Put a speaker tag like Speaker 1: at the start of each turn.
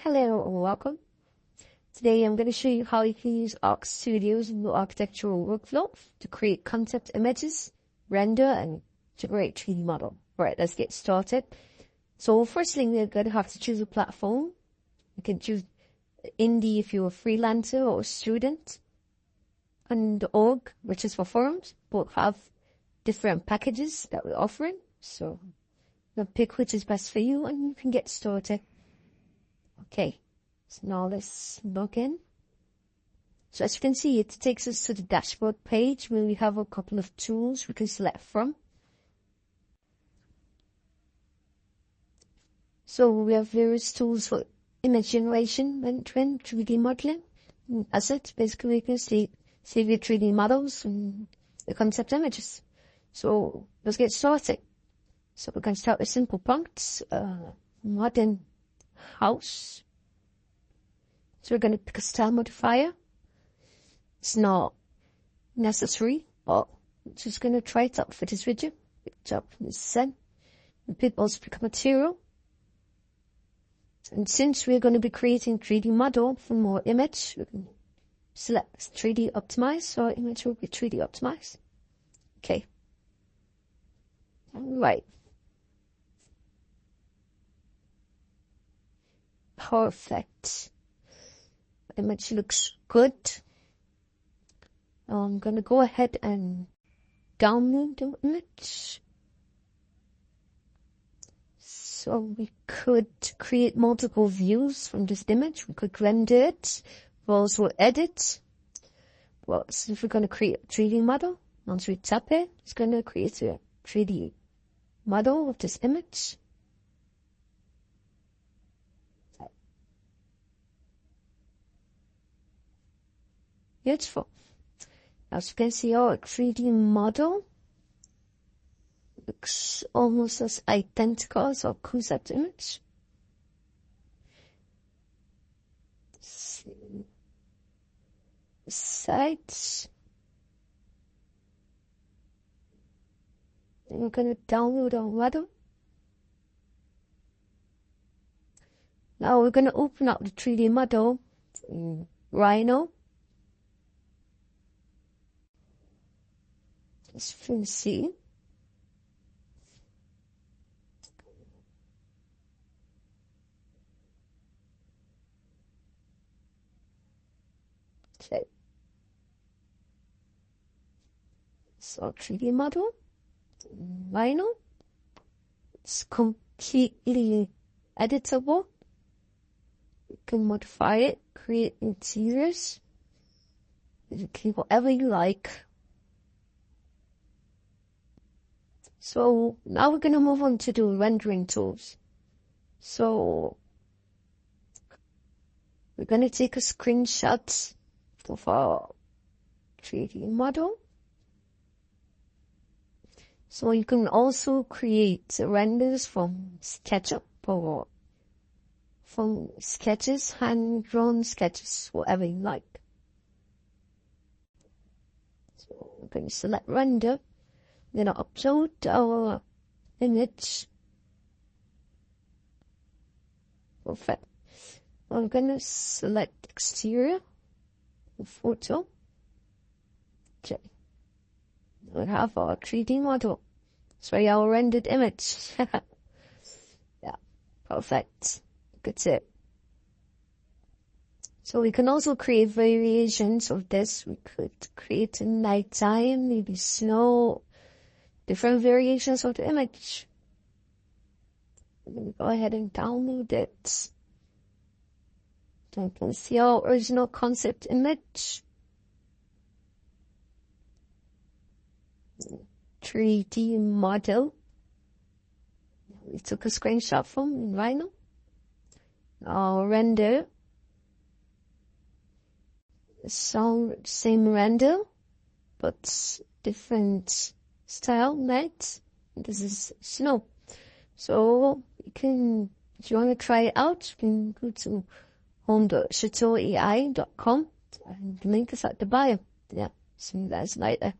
Speaker 1: Hello and welcome. Today I'm going to show you how you can use Arc Studio's new architectural workflow to create concept images, render, and generate 3D model. Alright, let's get started. So first thing, we're going to have to choose a platform. You can choose Indie if you're a freelancer or a student. And the org, which is for forums, both have different packages that we're offering. So you can pick which is best for you and you can get started. Okay, so now let's log in. So as you can see, it takes us to the dashboard page where we have a couple of tools we can select from. So we have various tools for image generation, rendering, 3D modeling, and assets. Basically, you can save your 3D models and the concept images. So let's get started. So we can start with simple prompts, modern house. So we're going to pick a style modifier. It's not necessary, but I'm just going to try it out for this video. Pick it up from the send. And also pick a material. And since we're going to be creating 3D model from our image, we can select 3D optimize, so our image will be 3D optimized. Okay. Alright. Perfect. The image looks good. I'm going to go ahead and download the image. So we could create multiple views from this image. We could render it. We also edit. Well, so if we're going to create a 3D model, once we tap it, it's going to create a 3D model of this image. Beautiful. As you can see, our 3D model looks almost as identical as our concept image. Sides. Then we're going to download our model. Now we're going to open up the 3D model in Rhino. As you can see, okay. So 3D model, Rhino, it's completely editable. You can modify it, create interiors, you can whatever you like. So now we're going to move on to the rendering tools. So we're going to take a screenshot of our 3D model. So you can also create renders from SketchUp or from sketches, hand-drawn sketches, whatever you like. So we're going to select render. We're going to upload our image. Perfect. I'm going to select exterior, photo. Okay. We have our 3D model. Sorry, our rendered image. Yeah, perfect. That's it. So we can also create variations of this. We could create a nighttime, maybe snow, different variations of the image. I'm going to go ahead and download it. So you can see our original concept image. 3D model. We took a screenshot from in Rhino. Our render. Same render, but different style, night. This is snow. So you can, if you want to try it out, you can go to home.chateauai.com and the link is at the bio. Yeah, see you guys later.